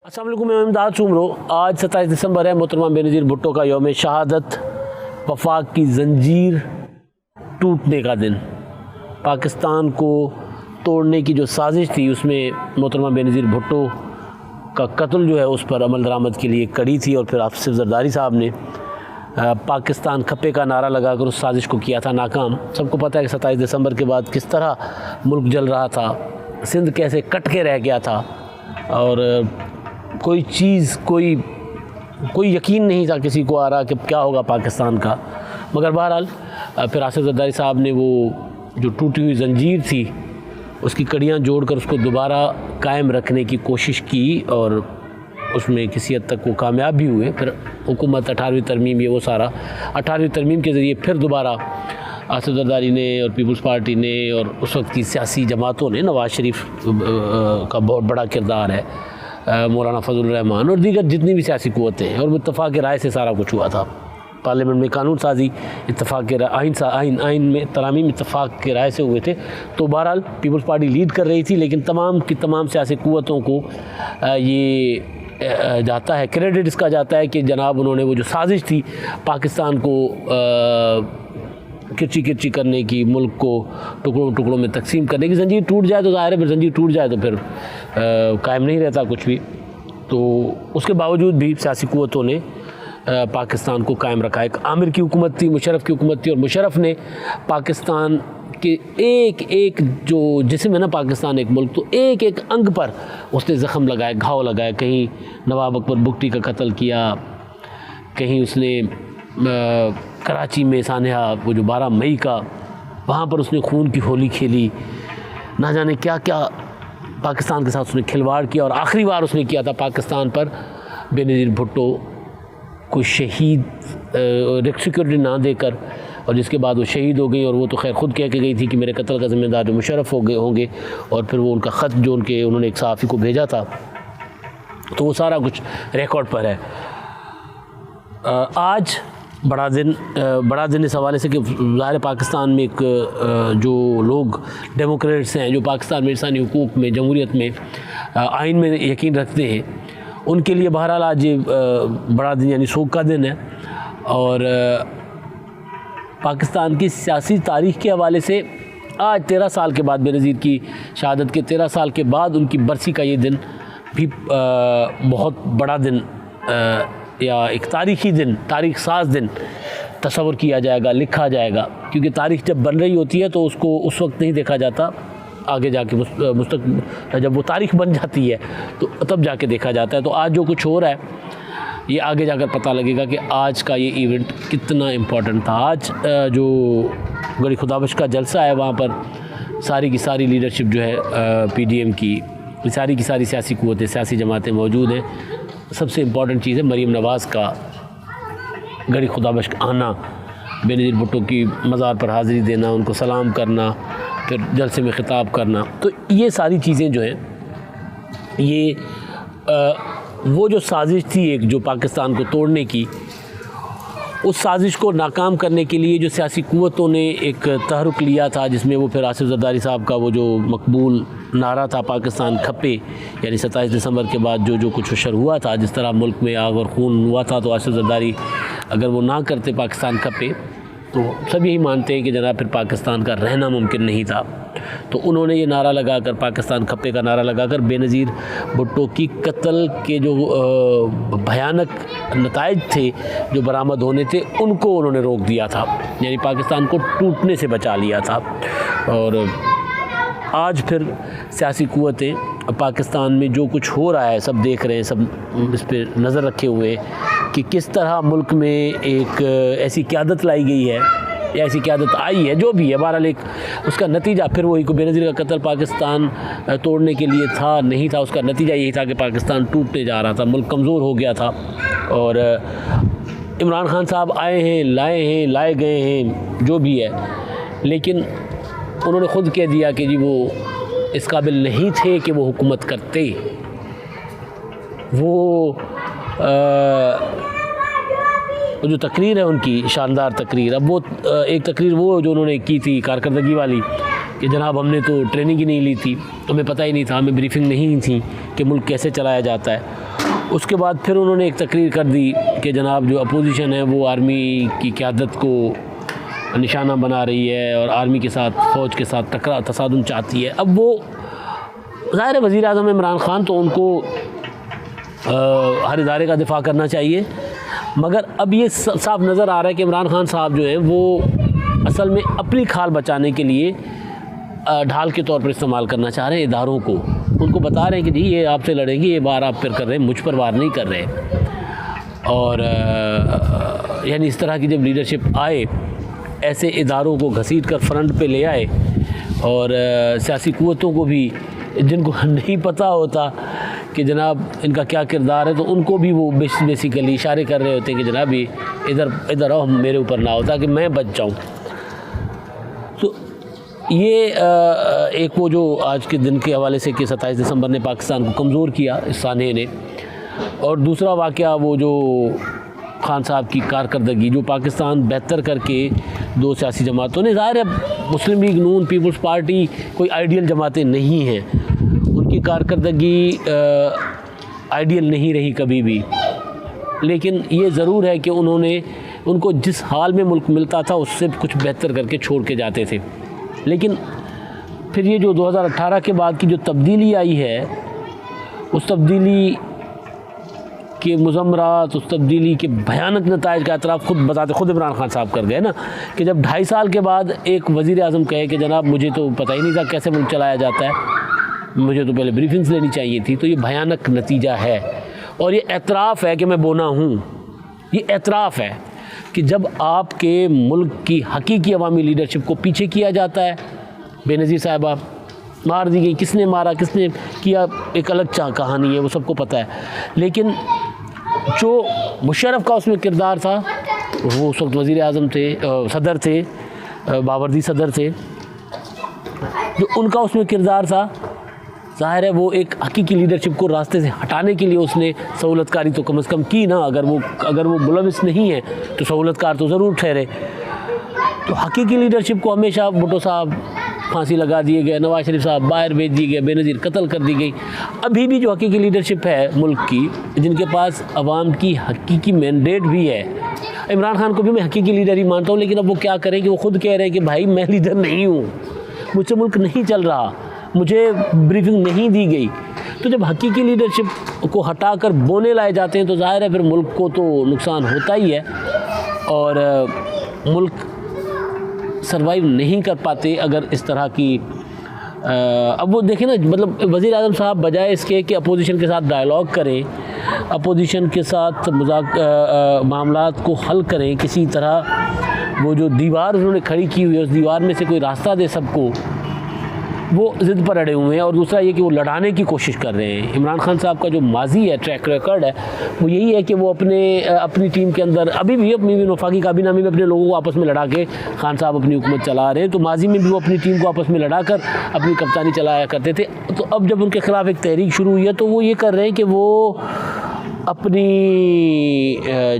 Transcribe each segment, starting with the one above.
अस्सलाम वालेकुम, मैं इमदाद चुमरो। आज 27 दिसंबर है, मोहतरमा बेनज़ीर भुट्टो का यौम शहादत, वफाक की जंजीर टूटने का दिन। पाकिस्तान को तोड़ने की जो साजिश थी उसमें मोहतरमा बेनज़ीर भुट्टो का कत्ल जो है उस पर अमल दरामद के लिए कड़ी थी। और फिर आसिफ ज़रदारी साहब ने पाकिस्तान खप्पे का नारा लगाकर उस साजिश को किया था नाकाम। सबको पता है कि 27 दिसंबर के बाद किस तरह मुल्क जल रहा था, सिंध कैसे कट के रह गया था और कोई चीज़ कोई यकीन नहीं था किसी को आ रहा कि क्या होगा पाकिस्तान का। मगर बहरहाल फिर आसिफ ज़रदारी साहब ने वो जो टूटी हुई जंजीर थी उसकी कड़ियाँ जोड़कर उसको दोबारा कायम रखने की कोशिश की और उसमें किसी हद तक वो कामयाब भी हुए। फिर हुकूमत 18वीं तरमीम ये वो सारा 18वीं तरमीम के ज़रिए फिर दोबारा आसिफ ज़रदारी ने और पीपल्स पार्टी ने और उस वक्त की सियासी जमातों ने, नवाज़ शरीफ का बहुत बड़ा किरदार है, मौलाना फजल रहमान और दीगर जितनी भी सियासी क़ुव्वतें हैं, और इत्तफ़ाक़ राय से सारा कुछ हुआ था। पार्लियामेंट में कानून साजी इत्तफ़ाक़ आइन में तरामीम इत्तफ़ाक़ के राय से हुए थे। तो बहरहाल पीपल्स पार्टी लीड कर रही थी, लेकिन तमाम की तमाम सियासी क़ुव्वतों को ये जाता है, क्रेडिट इसका जाता है कि जनाब उन्होंने वो जो साजिश थी पाकिस्तान को किरची किरची करने की, मुल्क को टुकड़ों टुकड़ों में तकसीम करने की, जंजीर टूट जाए तो ज़ाहिर है, फिर जंजीर टूट जाए तो फिर कायम नहीं रहता कुछ भी। तो उसके बावजूद भी सियासी क़ुव्वतों ने पाकिस्तान को कायम रखा। एक आमिर की हुकूमत थी, मुशर्रफ की हुकूमत थी, और मुशर्रफ ने पाकिस्तान के एक एक जो जिस्म है ना पाकिस्तान एक मुल्क, तो एक एक अंग पर उसने ज़ख़म लगाए, घाव लगाए। कहीं नवाब अकबर बुगटी का कत्ल किया, कहीं उसने कराची में सानहा वो जो 12 मई का, वहाँ पर उसने खून की होली खेली, ना जाने क्या क्या पाकिस्तान के साथ उसने खिलवाड़ किया। और आखिरी बार उसने किया था पाकिस्तान पर बेनज़ीर भुट्टो को शहीद सिक्योरिटी ना देकर, और जिसके बाद वो शहीद हो गई। और वो तो खैर ख़ुद कह के गई थी कि मेरे कत्ल का ज़िम्मेदार मुशर्रफ होंगे। और फिर वो उनका ख़त जो उन्होंने एक सहाफ़ी को भेजा था, तो वो सारा कुछ रिकॉर्ड पर है। आज बड़ा दिन इस हवाले से कि ज़ाहिर पाकिस्तान में एक जो लोग डेमोक्रेट्स हैं, जो पाकिस्तान में इंसानी हुकूक़ में, जमहूरियत में, आइन में यकीन रखते हैं, उनके लिए बहरहाल आज ये बड़ा दिन यानी शोक का दिन है। और पाकिस्तान की सियासी तारीख़ के हवाले से आज 13 साल के बाद, बेनज़ीर की शहादत के 13 साल के बाद उनकी बरसी का ये दिन भी बहुत बड़ा दिन या एक तारीख़ी दिन, तारीख़ साज दिन तस्वर किया जाएगा, लिखा जाएगा। क्योंकि तारीख़ जब बन रही होती है तो उसको उस वक्त नहीं देखा जाता, आगे जाके जब वो तारीख़ बन जाती है तो तब जाके देखा जाता है। तो आज जो कुछ हो रहा है ये आगे जाकर पता लगेगा कि आज का ये इवेंट कितना इम्पोर्टेंट था। आज जो गड़ी खुदाबश का जलसा है, वहाँ पर सारी की सारी लीडरशिप जो है PDM की, सारी की सारी सियासी क़ुव्वतें, सियासी जमातें मौजूद हैं। सबसे इम्पॉर्टेंट चीज़ है मरीम नवाज़ का गड़ी खुदाबश का आना, बेनज़ीर भुट्टो की मज़ार पर हाज़िरी देना, उनको सलाम करना, फिर जलसे में ख़िताब करना। तो ये सारी चीज़ें जो हैं ये वो जो साजिश थी एक जो पाकिस्तान को तोड़ने की, उस साजिश को नाकाम करने के लिए जो सियासी क़ुव्वतों ने एक तहरुक लिया था, जिसमें वो फिर आसिफ ज़रदारी साहब का वो जो मकबूल नारा था पाकिस्तान खप्पे, यानी 27 दिसंबर के बाद जो कुछ शुरू हुआ था, जिस तरह मुल्क में आग और खून हुआ था, तो आसिफ ज़रदारी अगर वो ना करते पाकिस्तान खप्पे तो सब यही मानते हैं कि जनाब फिर पाकिस्तान का रहना मुमकिन नहीं था। तो उन्होंने ये नारा लगाकर, पाकिस्तान खप्पे का नारा लगाकर, बेनज़ीर भुट्टो की कत्ल के जो भयानक नताइज थे जो बरामद होने थे, उनको उन्होंने रोक दिया था, यानी पाकिस्तान को टूटने से बचा लिया था। और आज फिर सियासी क़ुव्वतें पाकिस्तान में जो कुछ हो रहा है सब देख रहे हैं, सब इस पर नज़र रखे हुए हैं कि किस तरह मुल्क में एक ऐसी क़यादत लाई गई है या ऐसी क़यादत आई है, जो भी है। बहरहाल एक उसका नतीजा फिर वही को बेनज़ीर का कत्ल पाकिस्तान तोड़ने के लिए था, नहीं था, उसका नतीजा यही था कि पाकिस्तान टूटने जा रहा था, मुल्क कमज़ोर हो गया था। और इमरान खान साहब आए हैं, लाए गए हैं, जो भी है, लेकिन उन्होंने ख़ुद कह दिया कि जी वो इस काबिल नहीं थे कि वो हुकूमत करते। वो जो तकरीर है उनकी शानदार तकरीर, अब वो एक तकरीर वो जो उन्होंने की थी कारकर्दगी वाली कि जनाब हमने तो ट्रेनिंग ही नहीं ली थी, हमें पता ही नहीं था, हमें ब्रीफिंग नहीं थी कि मुल्क कैसे चलाया जाता है। उसके बाद फिर उन्होंने एक तकरीर कर दी कि जनाब जो अपोजिशन है वो आर्मी की क़यादत को निशाना बना रही है और आर्मी के साथ फ़ौज के साथ तसादुम चाहती है। अब वो ज़ाहिर है वज़ीर आज़म इमरान ख़ान तो उनको हर इदारे का दिफ़ा करना चाहिए, मगर अब ये साफ नज़र आ रहा है कि इमरान ख़ान साहब जो हैं वो असल में अपनी खाल बचाने के लिए ढाल के तौर पर इस्तेमाल करना चाह रहे हैं इदारों को। उनको बता रहे हैं कि जी ये आपसे लड़ेंगे, ये वार आप फिर कर रहे हैं, मुझ पर वार नहीं कर रहे। और यानी इस तरह की जब लीडरशिप आए, ऐसे इदारों को घसीट कर फ्रंट पे ले आए और सियासी क़ुव्वतों को भी जिनको नहीं पता होता कि जनाब इनका क्या किरदार है, तो उनको भी वो बेसिकली इशारे कर रहे होते हैं कि जनाब ये इधर आओ, मेरे ऊपर ना हो ताकि मैं बच जाऊँ। तो ये एक वो जो आज के दिन के हवाले से कि 27 दिसंबर ने पाकिस्तान को कमज़ोर किया इस सानहे ने, और दूसरा वाक़या वो जो खान साहब की कारकर्दगी जो पाकिस्तान बेहतर करके दो सियासी जमातों ने, ज़ाहिर है मुस्लिम लीग नून पीपल्स पार्टी कोई आइडियल जमातें नहीं हैं, उनकी कारकर्दगी आइडियल नहीं रही कभी भी, लेकिन ये ज़रूर है कि उनको जिस हाल में मुल्क मिलता था उससे कुछ बेहतर करके छोड़ के जाते थे। लेकिन फिर ये जो 2018 के बाद की जो तब्दीली आई है, उस तब्दीली के मुज़म्मरात, उस तब्दीली के भयानक नताइज का एतराफ़ खुद इमरान ख़ान साहब कर गए ना, कि जब 2.5 साल के बाद एक वज़ीर आज़म कहे कि जनाब मुझे तो पता ही नहीं था कैसे मुल्क चलाया जाता है, मुझे तो पहले ब्रीफिंग्स लेनी चाहिए थी। तो ये भयानक नतीजा है और ये एतराफ़ है कि मैं बोना हूँ। ये एतराफ़ है कि जब आपके मुल्क की हकीकी अवामी लीडरशिप को पीछे किया जाता है। बेनज़ीर साहिबा मार दी गई, किसने मारा किसने किया एक अलग कहानी है, वो सबको पता है। लेकिन जो मुशर्रफ का उसमें किरदार था, वो उस वक्त वज़ीर आज़म थे, सदर थे, बावर्दी सदर थे, जो उनका उसमें किरदार था, ज़ाहिर है वो एक हकीकी लीडरशिप को रास्ते से हटाने के लिए उसने सहूलतकारी तो कम से कम की ना। अगर वो मुलविस नहीं है तो सहूलतकार तो ज़रूर ठहरे। तो हकीकी लीडरशिप को हमेशा भुट्टो साहब फांसी लगा दिए गए, नवाज शरीफ साहब बाहर भेज दिए गए, बेनज़ीर कत्ल कर दी गई। अभी भी जो हकीकी लीडरशिप है मुल्क की, जिनके पास अवाम की हकीकी मैंडेट भी है, इमरान खान को भी मैं हकीकी लीडर ही मानता हूँ, लेकिन अब वो क्या करें कि वो खुद कह रहे हैं कि भाई मैं लीडर नहीं हूँ, मुझसे मुल्क नहीं चल रहा, मुझे ब्रीफिंग नहीं दी गई। तो जब हकीकी लीडरशिप को हटाकर बोने लाए जाते हैं तो ज़ाहिर है फिर मुल्क को तो नुकसान होता ही है और मुल्क सर्वाइव नहीं कर पाते अगर इस तरह की अब वो देखें ना, मतलब वज़ीर आज़म साहब बजाय इसके कि अपोजिशन के साथ डायलॉग करें, अपोजिशन के साथ मामलात को हल करें किसी तरह, वो जो दीवार उन्होंने खड़ी की हुई है उस दीवार में से कोई रास्ता दे सबको, वो ज़िद पर अड़े हुए हैं। और दूसरा ये कि वो लड़ाने की कोशिश कर रहे हैं। इमरान खान साहब का जो माजी है, ट्रैक रिकॉर्ड है, वो यही है कि वो अपनी टीम के अंदर अभी भी अपनी वफाकी काबीना में अपने लोगों को आपस में लड़ा के खान साहब अपनी हुकूमत चला रहे हैं। तो माजी में भी वो अपनी टीम को आपस में लड़ा कर अपनी कप्तानी चलाया करते थे। तो अब जब उनके ख़िलाफ़ एक तहरीक शुरू हुई है तो वो ये कर रहे हैं कि वो अपनी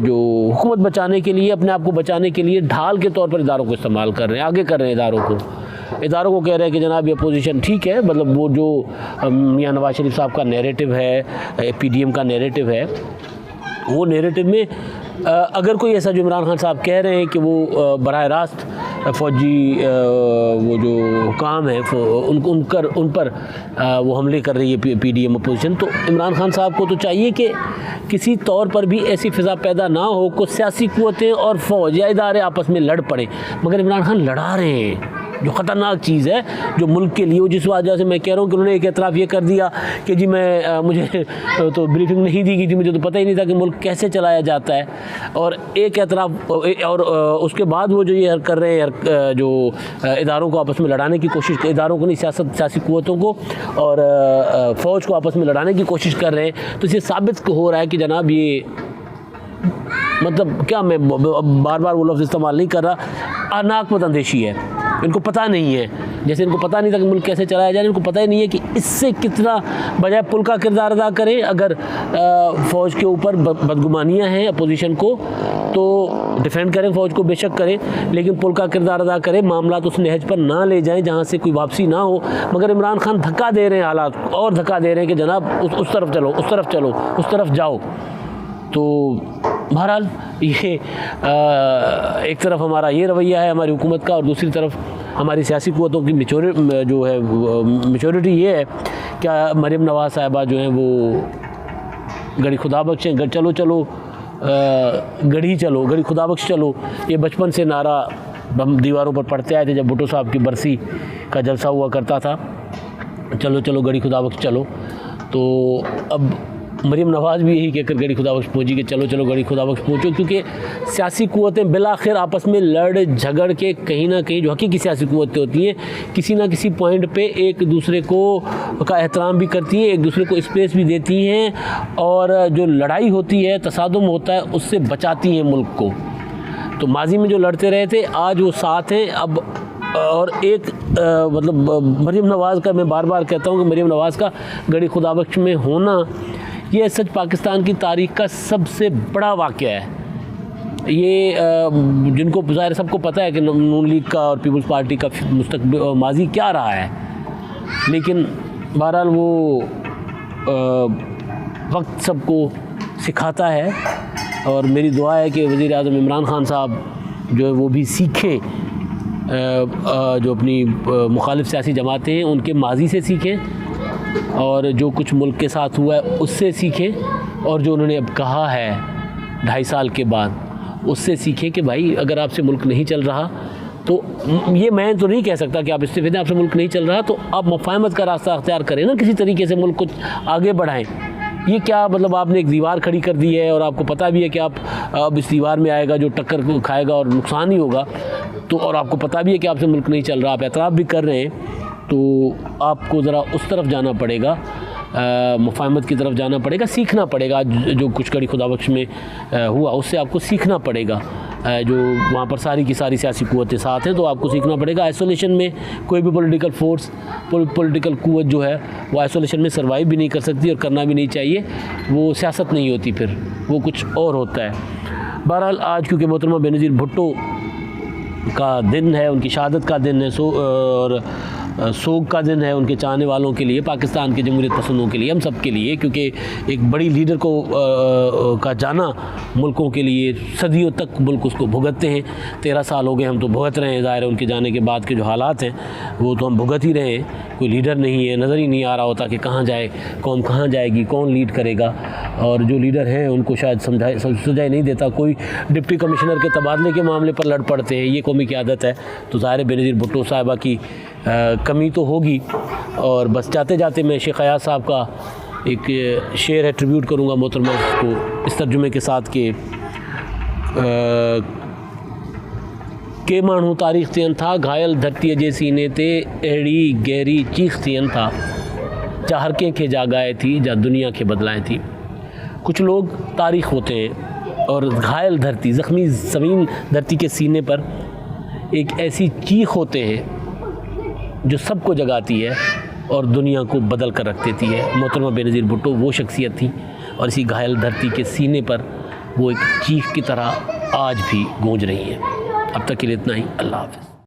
जो हुकूमत बचाने के लिए, अपने आप को बचाने के लिए ढाल के तौर पर इदारों को इस्तेमाल कर रहे हैं, आगे कर रहे हैं इदारों को कह रहे हैं कि जनाब ये अपोजिशन ठीक है। मतलब वो जो मियां नवाज शरीफ साहब का नैरेटिव है, PDM का नैरेटिव है, वो नैरेटिव में अगर कोई ऐसा जो इमरान खान साहब कह रहे हैं कि वो बराह रास्त फ़ौजी वो जो हुकाम है उन पर वो हमले कर रही है PDM अपोजिशन, तो इमरान खान साहब को तो चाहिए कि किसी तौर पर भी ऐसी फ़िज़ा पैदा ना हो को सियासी क़ुव्वतें और फ़ौज या इदारे आपस में लड़ पड़े। मगर इमरान खान लड़ा रहे हैं, जो ख़तरनाक चीज़ है जो मुल्क के लिए, जिस वजह से मैं कह रहा हूँ कि उन्होंने एक एतराफ़ ये कर दिया कि जी मुझे तो ब्रीफिंग नहीं दी गई थी, मुझे तो पता ही नहीं था कि मुल्क कैसे चलाया जाता है। और एक एतराफ़ और उसके बाद वो जो ये कर रहे हैं, जो इदारों को आपस में लड़ाने की कोशिश, इदारों को नहीं सियासी क़ुव्वतों को और फ़ौज को आपस में लड़ाने की कोशिश कर रहे हैं, तो इससे साबित हो रहा है कि जनाब ये मतलब क्या, मैं बार बार वो लफ्ज़ इस्तेमाल नहीं कर रहा, अनाकमत अंदेशी है। इनको पता नहीं है, जैसे इनको पता नहीं था कि मुल्क कैसे चलाया जाए, इनको पता ही नहीं है कि इससे कितना बजाय पुल का किरदार अदा करें। अगर फ़ौज के ऊपर बदगुमानियाँ हैं अपोजिशन को, तो डिफेंड करें फ़ौज को, बेशक करें, लेकिन पुल का किरदार अदा करें, मामला तो उस नहज पर ना ले जाएं जहाँ से कोई वापसी ना हो। मगर इमरान खान धक्का दे रहे हैं, हालात और धक्का दे रहे हैं कि जनाब उस तरफ चलो, उस तरफ चलो, उस तरफ जाओ। तो बहरहाल ये एक तरफ हमारा ये रवैया है हमारी हुकूमत का, और दूसरी तरफ हमारी सियासी क़ुव्वतों की मैच्योरिटी ये है क्या मरीम नवाज़ साहिबा जो हैं वो गड़ी खुदा बख्श हैं, चलो चलो गढ़ी चलो, गढ़ी खुदा बख्श चलो, ये बचपन से नारा हम दीवारों पर पढ़ते आए थे जब भुट्टो साहब की बरसी का जलसा हुआ करता था, चलो चलो गढ़ी खुदा बख्श चलो। तो अब मरीम नवाज़ भी यही कहकर गढ़ी खुदा बख्श पहुँची कि चलो चलो गढ़ी खुदा बख्श पहुँचो, क्योंकि सियासी क़ुव्वतें बिलाखिर आपस में लड़ झगड़ के कहीं ना कहीं जो हकीकी सियासी क़ुव्वतें होती हैं किसी ना किसी पॉइंट पे एक दूसरे को का एहतराम भी करती हैं, एक दूसरे को स्पेस भी देती हैं, और जो लड़ाई होती है, तसादुम होता है, उससे बचाती हैं मुल्क को। तो माजी में जो लड़ते रहे थे आज वो साथ हैं अब। और एक मतलब मरीम नवाज़ का मैं बार बार कहता हूँ कि मरीम नवाज़ का गढ़ी खुदा बख्श में होना ये सच पाकिस्तान की तारीख़ का सबसे बड़ा वाक़या है। ये जिनको ज़ाहिर सबको पता है कि नून लीग का और पीपल्स पार्टी का माजी क्या रहा है, लेकिन बहरहाल वो वक्त सबको सिखाता है। और मेरी दुआ है कि वज़ीर आज़म इमरान खान साहब जो है वो भी सीखें, जो अपनी मुखालिफ सियासी जमातें हैं उनके माजी से सीखें, और जो कुछ मुल्क के साथ हुआ है उससे सीखें, और जो उन्होंने अब कहा है 2.5 साल के बाद उससे सीखें कि भाई अगर आपसे मुल्क नहीं चल रहा तो ये मैं तो नहीं कह सकता कि आप इस्तीफे दें, आपसे मुल्क नहीं चल रहा तो आप मुफाहमत का रास्ता अख्तियार करें ना, किसी तरीके से मुल्क को आगे बढ़ाएं। ये क्या मतलब आपने एक दीवार खड़ी कर दी है और आपको पता भी है कि आप अब इस दीवार में आएगा जो टक्कर खाएगा और नुकसान ही होगा, तो और आपको पता भी है कि आपसे मुल्क नहीं चल रहा, आप एतराफ़ भी कर रहे हैं, तो आपको ज़रा उस तरफ जाना पड़ेगा, मुफाहमत की तरफ जाना पड़ेगा, सीखना पड़ेगा। जो कुछ गढ़ी खुदा बख्श में हुआ उससे आपको सीखना पड़ेगा। जो वहाँ पर सारी की सारी सियासी क़ुव्वतें साथ हैं तो आपको सीखना पड़ेगा। आइसोलेशन में कोई भी पॉलिटिकल फोर्स, पॉलिटिकल क़ुव्वत जो है वो आइसोलेशन में सर्वाइव भी नहीं कर सकती और करना भी नहीं चाहिए। वो सियासत नहीं होती, फिर वो कुछ और होता है। बहरहाल आज क्योंकि मोहतरमा बेनज़ीर भुट्टो का दिन है, उनकी शहादत का दिन है, और सोग का दिन है उनके चाहने वालों के लिए, पाकिस्तान के जमहूरियत पसंदों के लिए, हम सब के लिए, क्योंकि एक बड़ी लीडर को का जाना मुल्कों के लिए सदियों तक मुल्क उसको भुगतते हैं। 13 साल हो गए हम तो भुगत रहे हैं। ज़ाहिर है उनके जाने के बाद के जो हालात हैं वो तो हम भुगत ही रहे हैं। कोई लीडर नहीं है, नज़र ही नहीं आ रहा होता कि कहाँ जाए, कौन कहाँ जाएगी, कौन लीड करेगा, और जो लीडर हैं उनको शायद सुझाई नहीं देता। कोई डिप्टी कमिश्नर के तबादले के मामले पर लड़ पड़ते हैं, ये कौमी की आदत है। तो ज़ाहिर है बेनज़ीर भुट्टो साहिबा की कमी तो होगी। और बस जाते जाते मैं शेख अयाज़ साहब का एक शेर है ट्रिब्यूट करूँगा मोहतरमा को इस तर्जुमे के साथ के मानू तारीख़ थियन था, घायल धरती जे सीने ते अहिड़ी गहरी चीख थियन था, जा हरकें के जागाए थी, जा दुनिया के बदलाए थी। कुछ लोग तारीख़ होते हैं और घायल धरती, ज़ख्मी ज़मीन धरती के सीने पर एक ऐसी चीख होते हैं जो सबको जगाती है और दुनिया को बदल कर रख देती है। मोहतरमा बेनज़ीर भुट्टो वो शख्सियत थी, और इसी घायल धरती के सीने पर वो एक चीख की तरह आज भी गूंज रही है। अब तक के लिए इतना ही। अल्लाह हाफ़िज़।